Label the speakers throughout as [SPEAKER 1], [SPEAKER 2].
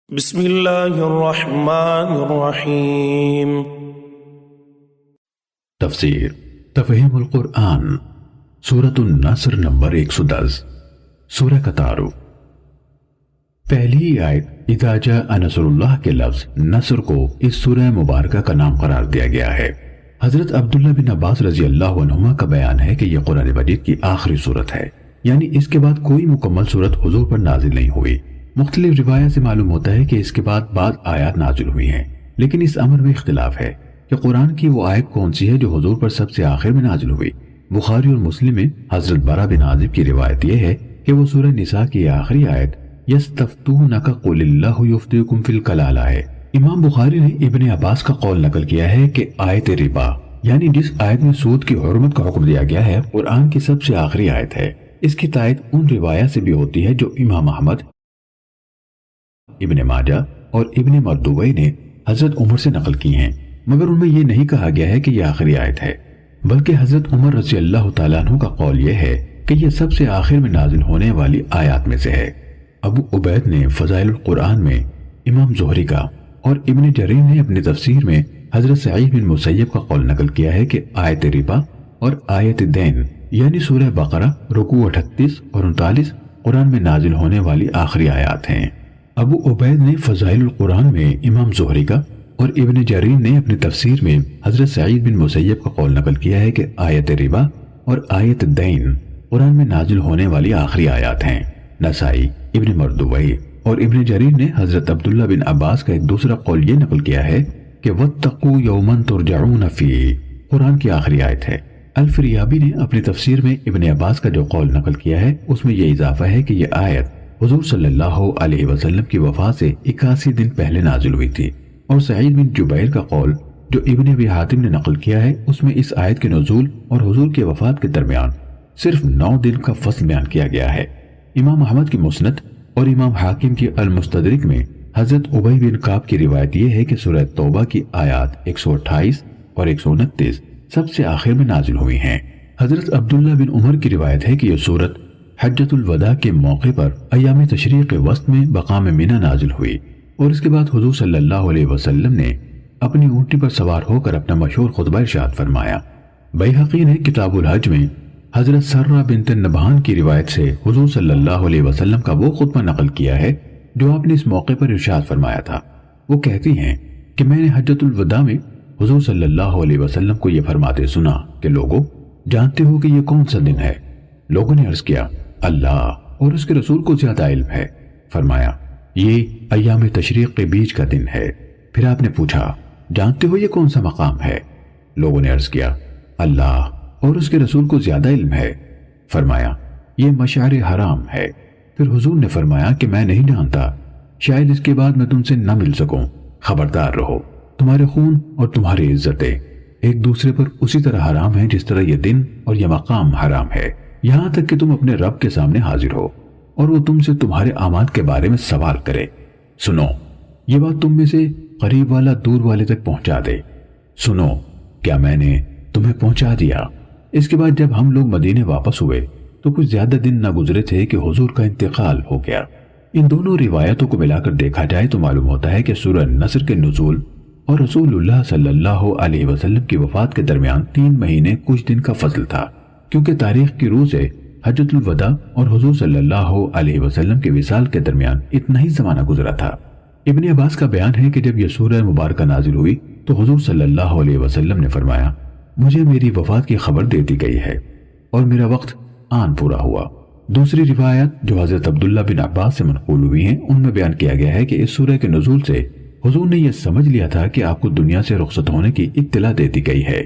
[SPEAKER 1] بسم اللہ الرحمن الرحیم۔
[SPEAKER 2] تفسیر تفہیم القرآن سورۃ النصر نمبر 110 سورہ کا تعارف۔ پہلی آیت اذا جاء نصر اللہ کے لفظ نصر کو اس سورہ مبارکہ کا نام قرار دیا گیا ہے۔ حضرت عبداللہ بن عباس رضی اللہ عنہما کا بیان ہے کہ یہ قرآن مجید کی آخری سورت ہے، یعنی اس کے بعد کوئی مکمل سورت حضور پر نازل نہیں ہوئی۔ مختلف روایات سے معلوم ہوتا ہے کہ اس کے بعد بعض آیات نازل ہوئی ہیں، لیکن اس امر میں اختلاف ہے کہ قرآن کی وہ آیت کون سی ہے جو حضور پر سب سے آخر میں نازل ہوئی۔ بخاری اور مسلم میں حضرت برا بن عازب کی روایت یہ ہے کہ وہ سورہ نساء کی آخری آیت یستفتونک قل اللہ یفتیکم فی الکلالہ ہے۔ امام بخاری نے ابن عباس کا قول نقل کیا ہے کہ آیت ربا، یعنی جس آیت میں سود کی حرمت کا حکم دیا گیا ہے، قرآن کی سب سے آخری آیت ہے۔ اس کی تائید ان روایات سے بھی ہوتی ہے جو امام احمد، ابن ماجہ اور ابن مردوی نے حضرت عمر سے نقل کی ہیں، مگر ان میں یہ نہیں کہا گیا ہے کہ یہ آخری آیت ہے، بلکہ حضرت عمر رضی اللہ تعالیٰ عنہ کا قول یہ ہے کہ یہ سب سے آخر میں نازل ہونے والی آیات میں سے ہے۔ ابو عبید نے فضائل القرآن میں امام زہری کا اور ابن جریر نے اپنی تفسیر میں حضرت سعید بن مسیب کا قول نقل کیا ہے کہ آیت ربا اور آیت دین یعنی سورہ بقرہ رکوع 38 اور 39 قرآن میں نازل ہونے والی آخری آیات ہیں۔ ابو عبید نے فضائل القرآن میں امام زہری کا اور ابن جریر نے اپنی تفسیر میں حضرت سعید بن مسیب کا قول نقل کیا ہے کہ آیت ربا اور آیت دین قرآن میں نازل ہونے والی آخری آیات ہیں۔ نسائی، ابن مردوی اور ابن جریر نے حضرت عبداللہ بن عباس کا ایک دوسرا قول یہ نقل کیا ہے کہ وَاتَّقُوا يَوْمًا تُرْجَعُونَ فِيهِ قرآن کی آخری آیت ہے۔ الفریابی نے اپنی تفسیر میں ابن عباس کا جو قول نقل کیا ہے اس میں یہ اضافہ ہے کہ یہ آیت حضور صلی اللہ علیہ وسلم کی وفات سے 81 دن پہلے نازل ہوئی تھی، اور سعید بن جبیر کا قول جو ابن ابی حاتم نے نقل کیا ہے اس میں اس آیت کے نزول اور حضور کی وفات کے درمیان صرف 9 دن کا فصل بیان کیا گیا ہے۔ امام احمد کی مسند اور امام حاکم کی المستدرک میں حضرت ابی بن کعب کی روایت یہ ہے کہ سورہ توبہ کی آیات 128 اور 129 سب سے آخر میں نازل ہوئی ہیں۔ حضرت عبداللہ بن عمر کی روایت ہے کہ یہ سورت حجۃ الوداع کے موقع پر ایام تشریق وسط میں مقام منی نازل ہوئی، اور اس کے بعد حضور صلی اللہ علیہ وسلم نے اپنی اونٹی پر سوار ہو کر اپنا مشہور خطبہ ارشاد فرمایا۔ بیہقی نے کتاب الحج میں حضرت سرہ بنت نبہان کی روایت سے حضور صلی اللہ علیہ وسلم کا وہ خطبہ نقل کیا ہے جو آپ نے اس موقع پر ارشاد فرمایا تھا۔ وہ کہتی ہیں کہ میں نے حجۃ الوداع میں حضور صلی اللہ علیہ وسلم کو یہ فرماتے سنا کہ لوگو جانتے ہو کہ یہ کون سا دن ہے؟ لوگوں نے عرض کیا اللہ اور اس کے رسول کو زیادہ علم ہے۔ فرمایا یہ ایام تشریق کے بیچ کا دن ہے۔ پھر آپ نے پوچھا جانتے ہو یہ کون سا مقام ہے؟ لوگوں نے عرض کیا اللہ اور اس کے رسول کو زیادہ علم ہے۔ فرمایا یہ مشعر حرام ہے۔ پھر حضور نے فرمایا کہ میں نہیں جانتا، شاید اس کے بعد میں تم سے نہ مل سکوں، خبردار رہو، تمہارے خون اور تمہاری عزتیں ایک دوسرے پر اسی طرح حرام ہیں جس طرح یہ دن اور یہ مقام حرام ہے، یہاں تک کہ تم اپنے رب کے سامنے حاضر ہو اور وہ تم سے تمہارے اعمال کے بارے میں سوال کرے۔ سنو یہ بات تم میں سے قریب والا دور والے تک پہنچا دے۔ سنو کیا میں نے تمہیں پہنچا دیا؟ اس کے بعد جب ہم لوگ مدینے واپس ہوئے تو کچھ زیادہ دن نہ گزرے تھے کہ حضور کا انتقال ہو گیا۔ ان دونوں روایتوں کو ملا کر دیکھا جائے تو معلوم ہوتا ہے کہ سورہ نصر کے نزول اور رسول اللہ صلی اللہ علیہ وسلم کی وفات کے درمیان 3 مہینے کچھ دن کا فصل تھا، کیونکہ تاریخ کی روح سے حجۃ الوداع اور حضور صلی اللہ علیہ وسلم کے وصال کے درمیان اتنا ہی زمانہ گزرا تھا۔ ابن عباس کا بیان ہے کہ جب یہ سورہ مبارکہ نازل ہوئی تو حضور صلی اللہ علیہ وسلم نے فرمایا مجھے میری وفات کی خبر دے دی گئی ہے اور میرا وقت آن پورا ہوا۔ دوسری روایت جو حضرت عبداللہ بن عباس سے منقول ہوئی ہیں ان میں بیان کیا گیا ہے کہ اس سورہ کے نزول سے حضور نے یہ سمجھ لیا تھا کہ آپ کو دنیا سے رخصت ہونے کی اطلاع دے دی گئی ہے۔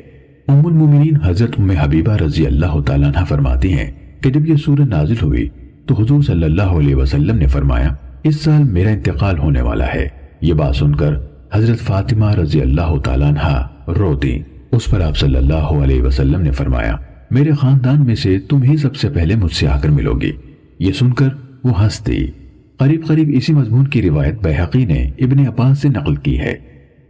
[SPEAKER 2] ام المومنین حضرت ام حبیبہ رضی اللہ تعالیٰ عنہ فرماتی ہیں کہ جب یہ سورہ نازل ہوئی تو حضور صلی اللہ علیہ وسلم نے فرمایا اس سال میرا انتقال ہونے والا ہے۔ یہ بات سن کر حضرت فاطمہ رضی اللہ تعالیٰ عنہ رو دی۔ اس پر آپ صلی اللہ علیہ وسلم نے فرمایا میرے خاندان میں سے تم ہی سب سے پہلے مجھ سے آ کر ملو گی۔ یہ سن کر وہ ہنس دی۔ قریب اسی مضمون کی روایت بیہقی نے ابن عباس سے نقل کی ہے۔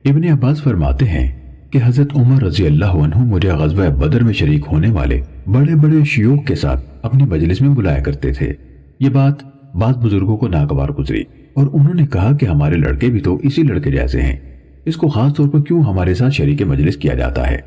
[SPEAKER 2] ابن عباس فرماتے ہیں کہ حضرت عمر رضی اللہ عنہ مجھے غزوہ بدر میں شریک ہونے والے بڑے بڑے شیوخ کے ساتھ اپنی مجلس میں بلایا کرتے تھے۔ یہ بات بعض بزرگوں کو ناگوار گزری، اور انہوں نے کہا کہ ہمارے لڑکے بھی تو اسی لڑکے جیسے ہیں، اس کو خاص طور پر کیوں ہمارے ساتھ شریک مجلس کیا جاتا ہے؟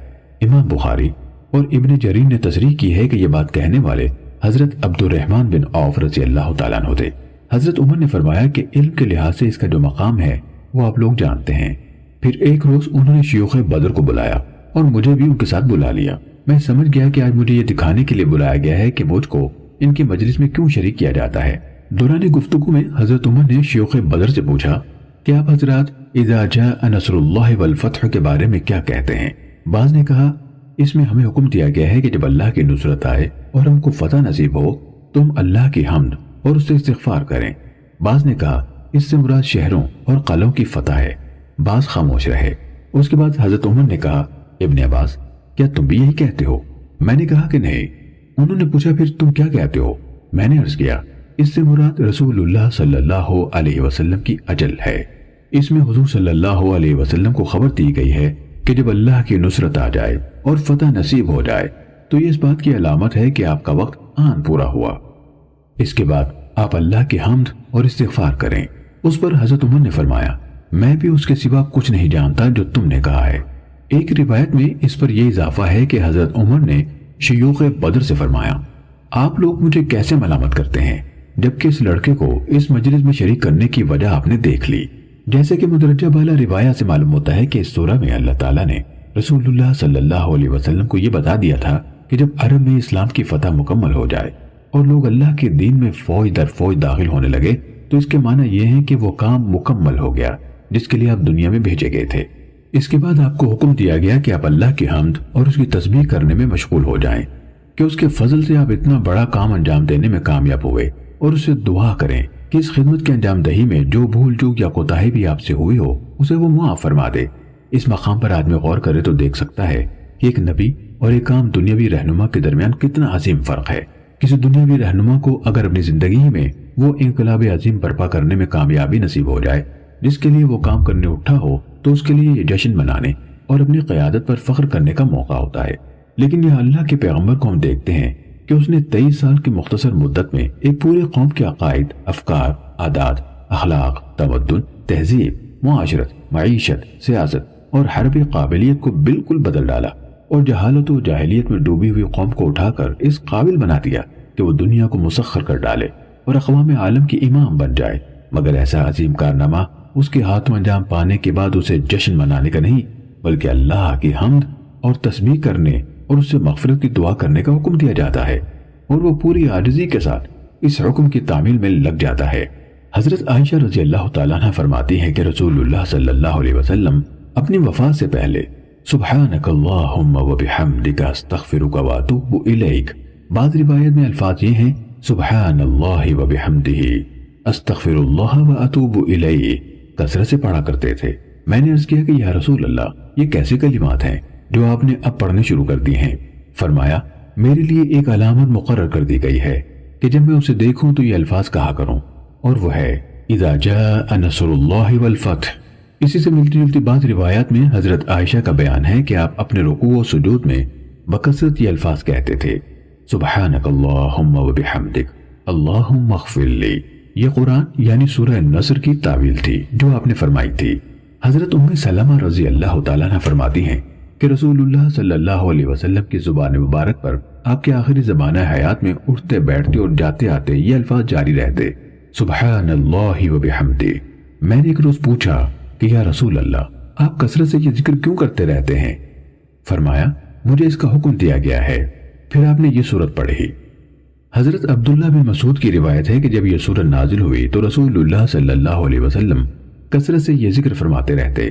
[SPEAKER 2] امام بخاری اور ابن جریر نے تصریح کی ہے کہ یہ بات کہنے والے حضرت عبد الرحمن بن عوف رضی اللہ تعالیٰ عنہ تھے۔ حضرت عمر نے فرمایا کہ علم کے لحاظ سے اس کا جو مقام ہے وہ آپ لوگ جانتے ہیں۔ پھر ایک روز انہوں نے شیوخ بدر کو بلایا اور مجھے بھی ان کے ساتھ بلا لیا۔ میں سمجھ گیا کہ آج مجھے یہ دکھانے کے لیے بلایا گیا ہے کہ مجھ کو ان کی مجلس میں کیوں شریک کیا جاتا ہے۔ دوران گفتگو میں حضرت عمر نے شیوخ بدر سے پوچھا کہ آپ حضرات اذا جاء نصر اللہ والفتح کے بارے میں کیا کہتے ہیں؟ بعض نے کہا اس میں ہمیں حکم دیا گیا ہے کہ جب اللہ کی نصرت آئے اور ہم کو فتح نصیب ہو تو ہم اللہ کی حمد اور اس سے استغفار کریں۔ بعض نے کہا اس سے مراد شہروں اور قلعوں کی فتح ہے۔ بعض خاموش رہے۔ اس کے بعد حضرت عمر نے کہا ابن عباس کیا تم بھی یہی کہتے ہو؟ میں نے کہا کہ نہیں۔ انہوں نے پوچھا پھر تم کیا کہتے ہو؟ میں نے عرض کیا اس سے مراد رسول اللہ صلی اللہ علیہ وسلم کی اجل ہے۔ اس میں حضور صلی اللہ علیہ وسلم کو خبر دی گئی ہے کہ جب اللہ کی نصرت آ جائے اور فتح نصیب ہو جائے تو یہ اس بات کی علامت ہے کہ آپ کا وقت آن پورا ہوا۔ اس کے بعد آپ اللہ کی حمد اور استغفار کریں۔ اس پر حضرت عمر نے فرمایا میں بھی اس کے سوا کچھ نہیں جانتا جو تم نے کہا ہے۔ ایک روایت میں اس پر یہ اضافہ ہے کہ حضرت عمر نے شیوخ بدر سے فرمایا آپ لوگ مجھے کیسے ملامت کرتے ہیں جبکہ اس لڑکے کو اس مجلس میں شریک کرنے کی وجہ آپ نے دیکھ لی۔ جیسے کہ مدرجہ بالا روایت سے معلوم ہوتا ہے کہ اس سورہ میں اللہ تعالیٰ نے رسول اللہ صلی اللہ علیہ وسلم کو یہ بتا دیا تھا کہ جب عرب میں اسلام کی فتح مکمل ہو جائے اور لوگ اللہ کے دین میں فوج در فوج داخل ہونے لگے تو اس کے معنی یہ ہے کہ وہ کام مکمل ہو گیا جس کے لیے آپ دنیا میں بھیجے گئے تھے۔ اس کے بعد آپ کو حکم دیا گیا کہ آپ اللہ کی حمد اور اس کی تسبیح کرنے میں مشغول ہو جائیں کہ اس کے فضل سے آپ اتنا بڑا کام انجام دینے میں کامیاب ہوئے، اور اسے دعا کریں کہ اس خدمت کے انجام دہی میں جو بھول چوک یا کوتاہی بھی آپ سے ہوئی ہو اسے وہ معاف فرما دے۔ اس مقام پر آدمی غور کرے تو دیکھ سکتا ہے کہ ایک نبی اور ایک عام دنیاوی رہنما کے درمیان کتنا عظیم فرق ہے۔ کسی دنیاوی رہنما کو اگر اپنی زندگی میں وہ انقلاب عظیم برپا کرنے میں کامیابی نصیب ہو جائے جس کے لیے وہ کام کرنے اٹھا ہو تو اس کے لیے یہ جشن منانے اور اپنی قیادت پر فخر کرنے کا موقع ہوتا ہے، لیکن یہ اللہ کے پیغمبر کو ہم دیکھتے ہیں کہ اس نے 23 سال کی مختصر مدت میں ایک پوری قوم کے عقائد، افکار، عادات، اخلاق، تمدن، تہذیب، معاشرت، معیشت، سیاست اور حربی قابلیت کو بالکل بدل ڈالا اور جہالت و جاہلیت میں ڈوبی ہوئی قوم کو اٹھا کر اس قابل بنا دیا کہ وہ دنیا کو مسخر کر ڈالے اور اقوام عالم کی امام بن جائے۔ مگر ایسا عظیم کارنامہ اس کے ہاتھوں انجام پانے کے بعد اسے جشن منانے کا نہیں بلکہ اللہ کی حمد اور تسبیح کرنے اور اس سے مغفرت کی دعا کرنے کا حکم دیا جاتا ہے، اور وہ پوری عاجزی کے ساتھ اس حکم کی تعمیل میں لگ جاتا ہے۔ حضرت عائشہ رضی اللہ تعالیٰ عنہ فرماتی ہیں کہ رسول اللہ صلی اللہ علیہ وسلم اپنی وفات سے پہلے سبحانک اللہم وبحمدک استغفرک واتوب الیک، بعض روایت میں الفاظ یہ ہیں سبحان اللہ وبحمدہ استغفر اللہ واتوب الیہ، کثرت سے پڑھا کرتے تھے۔ میں نے عرض کیا کہ یا رسول اللہ یہ کیسے کلمات ہیں جو آپ نے اب پڑھنے شروع کر دی ہیں؟ فرمایا میرے لیے ایک علامت مقرر کر دی گئی ہے کہ جب میں اسے دیکھوں تو یہ الفاظ کہا کروں، اور وہ ہے اذا جاء نصر اللہ والفتح۔ اسی سے ملتی جلتی بعض روایات میں حضرت عائشہ کا بیان ہے کہ آپ اپنے رکوع و سجود میں بکثرت یہ الفاظ کہتے تھے سبحانک اللہم وبحمدک اللہم اغفر لی۔ یہ قرآن یعنی سورہ نصر کی تعویل تھی جو آپ نے فرمائی تھی۔ حضرت ام سلمہ رضی اللہ تعالیٰ عنہ فرماتی ہیں کہ رسول اللہ صلی اللہ علیہ وسلم کی زبان مبارک پر آپ کے آخری زمانہ حیات میں اٹھتے بیٹھتے اور جاتے آتے یہ الفاظ جاری رہتے سبحان اللہ وبحمدہ۔ میں نے ایک روز پوچھا کہ یا رسول اللہ آپ کثرت سے یہ ذکر کیوں کرتے رہتے ہیں؟ فرمایا مجھے اس کا حکم دیا گیا ہے۔ پھر آپ نے یہ سورت پڑھی۔ حضرت عبداللہ بن مسعود کی روایت ہے کہ جب یہ سورت نازل ہوئی تو رسول اللہ صلی اللہ علیہ وسلم کثرت سے یہ ذکر فرماتے رہتے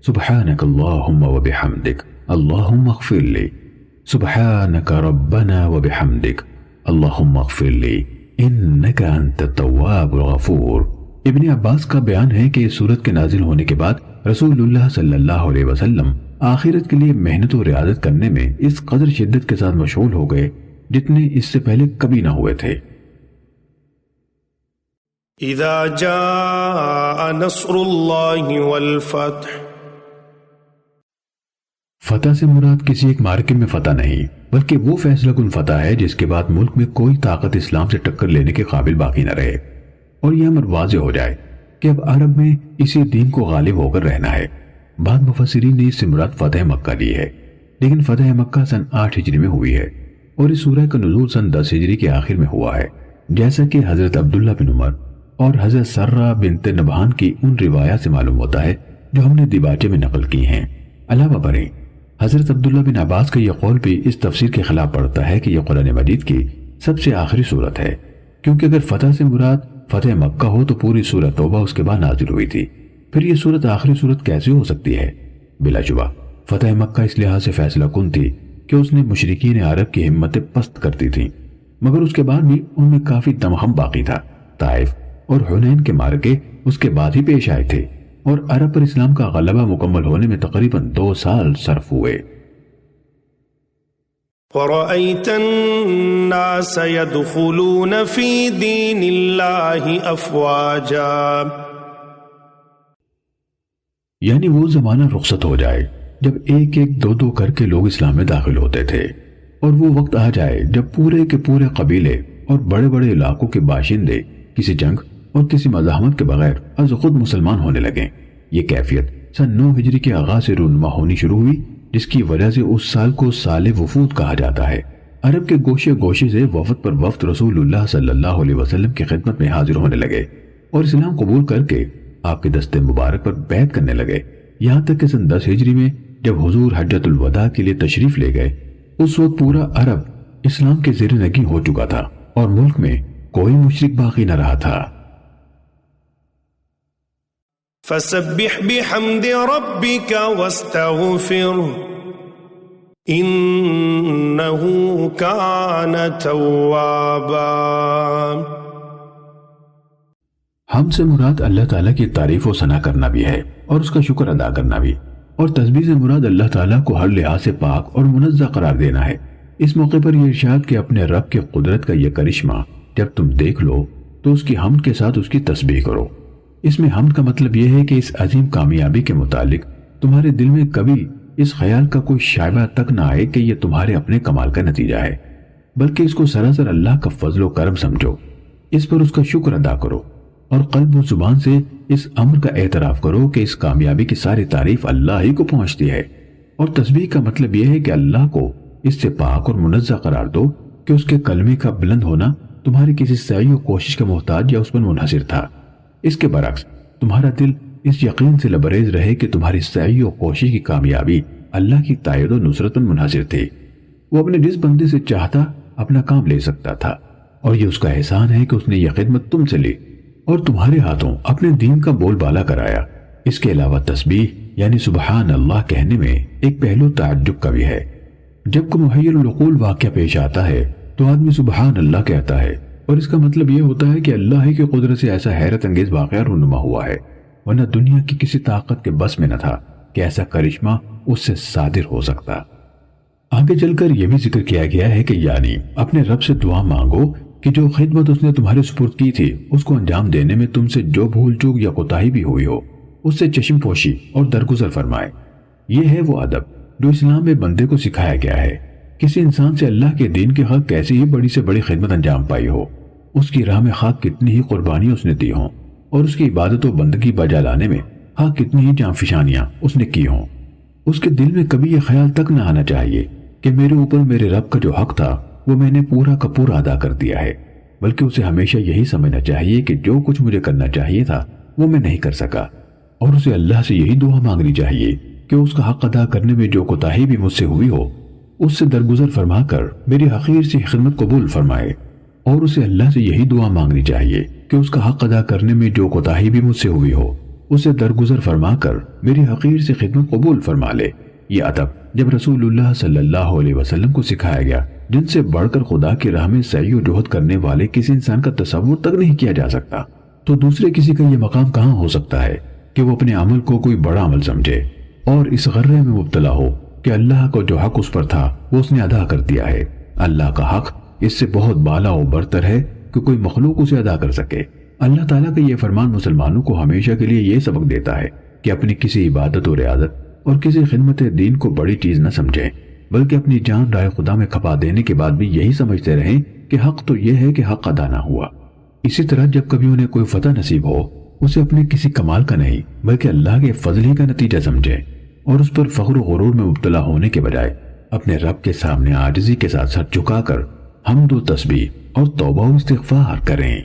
[SPEAKER 2] سبحانک اللہم وبحمدک اللہم اغفر لی، سبحانک ربنا وبحمدک اللہم اغفر لی انک انت التواب الغفور۔ ابن عباس کا بیان ہے کہ اس سورت کے نازل ہونے کے بعد رسول اللہ صلی اللہ علیہ وسلم آخرت کے لیے محنت و ریاضت کرنے میں اس قدر شدت کے ساتھ مشغول ہو گئے جتنے اس سے پہلے کبھی نہ ہوئے تھے۔
[SPEAKER 1] اذا جاء نصر اللہ والفتح۔
[SPEAKER 2] فتح سے مراد کسی ایک مارکے میں فتح نہیں بلکہ وہ فیصلہ کن فتح ہے جس کے بعد ملک میں کوئی طاقت اسلام سے ٹکر لینے کے قابل باقی نہ رہے اور یہ امر واضح ہو جائے کہ اب عرب میں اسی دین کو غالب ہو کر رہنا ہے۔ بعض مفسرین نے اس سے مراد فتح مکہ لی ہے، لیکن فتح مکہ سن 8 ہجری میں ہوئی ہے اور اس سورہ کا نزول سن 10 ہجری کے آخر میں ہوا ہے، جیسا کہ حضرت عبداللہ بن عمر اور حضرت سرہ بنت نبہان کی ان روایات سے معلوم ہوتا ہے جو ہم نے دیباچے میں نقل کی ہیں۔ علاوہ بریں حضرت عبداللہ بن عباس کا یہ قول بھی اس تفسیر کے خلاف پڑتا ہے کہ یہ قرآن مجید کی سب سے آخری صورت ہے، کیونکہ اگر فتح سے مراد فتح مکہ ہو تو پوری سورہ توبہ اس کے بعد نازل ہوئی تھی، پھر یہ سورت آخری سورت کیسے ہو سکتی ہے؟ بلا شبہ فتح مکہ اس لحاظ سے فیصلہ کن تھی کہ اس نے مشرکین عرب کی ہمتیں پست کرتی تھیں، مگر اس کے بعد بھی ان میں کافی دمخم باقی تھا۔ طائف اور حنین کے معرکے اس کے بعد ہی پیش آئے تھے اور عرب پر اسلام کا غلبہ مکمل ہونے میں تقریباً 2 سال صرف ہوئے۔
[SPEAKER 1] وَرَأَيْتَ النَّاسَ يَدْخُلُونَ فِي دِينِ اللَّهِ أَفْوَاجًا،
[SPEAKER 2] یعنی وہ زمانہ رخصت ہو جائے جب ایک ایک 2 کر کے لوگ اسلام میں داخل ہوتے تھے، اور وہ وقت آ جائے جب پورے کے پورے قبیلے اور بڑے بڑے علاقوں کے باشندے کسی جنگ اور کسی مزاحمت کے بغیر از خود مسلمان ہونے لگیں۔ یہ کیفیت سن 9 ہجری کے آغاز سے رونما ہونی شروع ہوئی، جس کی وجہ سے اس سال کو سال وفود کہا جاتا ہے۔ عرب کے گوشے گوشے سے وفد پر وفد رسول اللہ صلی اللہ علیہ وسلم کی خدمت میں حاضر ہونے لگے اور اسلام قبول کر کے آپ کے دست مبارک پر بیعت کرنے لگے، یہاں تک کہ سن 10 ہجری میں جب حضور حجۃ الوداع کے لیے تشریف لے گئے، اس وقت پورا عرب اسلام کے زیر نگیں ہو چکا تھا اور ملک میں کوئی مشرک باقی نہ رہا تھا۔
[SPEAKER 1] فَسَبِّحْ بِحَمْدِ رَبِّكَ وَاسْتَغْفِرْهُ إِنَّهُ كَانَ تَوَّابًا۔
[SPEAKER 2] ہم سے مراد اللہ تعالیٰ کی تعریف و ثنا کرنا بھی ہے اور اس کا شکر ادا کرنا بھی، اور تسبیح سے مراد اللہ تعالیٰ کو ہر لحاظ سے پاک اور منزہ قرار دینا ہے۔ اس موقع پر یہ ارشاد کہ اپنے رب کی قدرت کا یہ کرشمہ جب تم دیکھ لو تو اس کی حمد کے ساتھ اس کی تسبیح کرو۔ اس میں حمد کا مطلب یہ ہے کہ اس عظیم کامیابی کے متعلق تمہارے دل میں کبھی اس خیال کا کوئی شائبہ تک نہ آئے کہ یہ تمہارے اپنے کمال کا نتیجہ ہے، بلکہ اس کو سراسر اللہ کا فضل و کرم سمجھو، اس پر اس کا شکر ادا کرو اور قلب و زبان سے اس امر کا اعتراف کرو کہ اس کامیابی کی ساری تعریف اللہ ہی کو پہنچتی ہے۔ اور تسبیح کا مطلب یہ ہے کہ اللہ کو اس سے پاک اور منزہ قرار دو کہ اس کے کلمے کا بلند ہونا تمہاری کسی سعی و کوشش کا محتاج یا اس پر منحصر تھا۔ اس کے برعکس تمہارا دل اس یقین سے لبریز رہے کہ تمہاری سعی و کوشش کی کامیابی اللہ کی تائید و نصرت پر منحصر تھی۔ وہ اپنے جس بندے سے چاہتا اپنا کام لے سکتا تھا، اور یہ اس کا احسان ہے کہ اس نے یہ خدمت تم سے لی اور تمہارے ہاتھوں اپنے دین کا بول بالا کرایا۔ اس کے علاوہ تسبیح یعنی سبحان اللہ کہنے میں ایک پہلو تعجب کا بھی ہے۔ جب کوئی محیر العقول واقعہ پیش آتا ہے تو آدمی سبحان اللہ کہتا ہے، اور اس کا مطلب یہ ہوتا ہے کہ اللہ ہی کی قدرت سے ایسا حیرت انگیز واقعہ رونما ہوا ہے، ورنہ دنیا کی کسی طاقت کے بس میں نہ تھا کہ ایسا کرشمہ اس سے صادر ہو سکتا۔ آگے چل کر یہ بھی ذکر کیا گیا ہے کہ یعنی اپنے رب سے دعا مانگو کہ جو خدمت اس نے تمہارے سپرد کی تھی اس کو انجام دینے میں تم سے جو بھول چوک یا کوتاہی بھی ہوئی ہو اس سے چشم پوشی اور درگزر فرمائے۔ یہ ہے وہ ادب جو اسلام میں بندے کو سکھایا گیا ہے۔ کسی انسان سے اللہ کے دین کے حق کیسی ہی بڑی سے بڑی خدمت انجام پائی ہو، اس کی راہ میں خاک کتنی ہی قربانی اس نے دی ہوں، اور اس کی عبادت و بندگی بجا لانے میں خاک کتنی ہی جان فشانیاں اس نے کی ہوں، اس کے دل میں کبھی یہ خیال تک نہ آنا چاہیے کہ میرے اوپر میرے رب کا جو حق تھا وہ میں نے پورا کا پورا ادا کر دیا ہے، بلکہ اسے ہمیشہ یہی سمجھنا چاہیے کہ جو کچھ مجھے کرنا چاہیے تھا وہ میں نہیں کر سکا، اور اسے اللہ سے یہی دعا مانگنی چاہیے کہ اس کا حق ادا کرنے میں جو کوتاہی بھی مجھ سے ہوئی ہو اس سے درگزر فرما کر میری حقیر سی خدمت قبول فرمائے، اور اسے اللہ سے یہی دعا مانگنی چاہیے کہ اس کا حق ادا کرنے میں جو کوتاہی بھی مجھ سے ہوئی ہو اسے درگزر فرما کر میری حقیر سی خدمت قبول فرما لے۔ یہ ادب جب رسول اللہ صلی اللہ علیہ وسلم کو سکھایا گیا، جن سے بڑھ کر خدا کی راہ میں سعی و جہد کرنے والے کسی انسان کا تصور تک نہیں کیا جا سکتا، تو دوسرے کسی کا یہ مقام کہاں ہو سکتا ہے کہ وہ اپنے عمل کو کوئی بڑا عمل سمجھے اور اس غرے میں مبتلا ہو کہ اللہ کو جو حق اس پر تھا وہ اس نے ادا کر دیا ہے۔ اللہ کا حق اس سے بہت بالا و برتر ہے کہ کوئی مخلوق اسے ادا کر سکے۔ اللہ تعالیٰ کا یہ فرمان مسلمانوں کو ہمیشہ کے لیے یہ سبق دیتا ہے کہ اپنی کسی عبادت و ریاضت اور کسی خدمت دین کو بڑی چیز نہ سمجھیں، بلکہ اپنی جان رائے خدا میں کھپا دینے کے بعد بھی یہی سمجھتے رہیں کہ حق تو یہ ہے کہ حق ادا نہ ہوا۔ اسی طرح جب کبھی انہیں کوئی فتح نصیب ہو اسے اپنے کسی کمال کا نہیں بلکہ اللہ کے فضل ہی کا نتیجہ سمجھے، اور اس پر فخر و غرور میں مبتلا ہونے کے بجائے اپنے رب کے سامنے عاجزی کے ساتھ سر جھکا کر حمد و تسبیح اور توبہ و استغفار کریں۔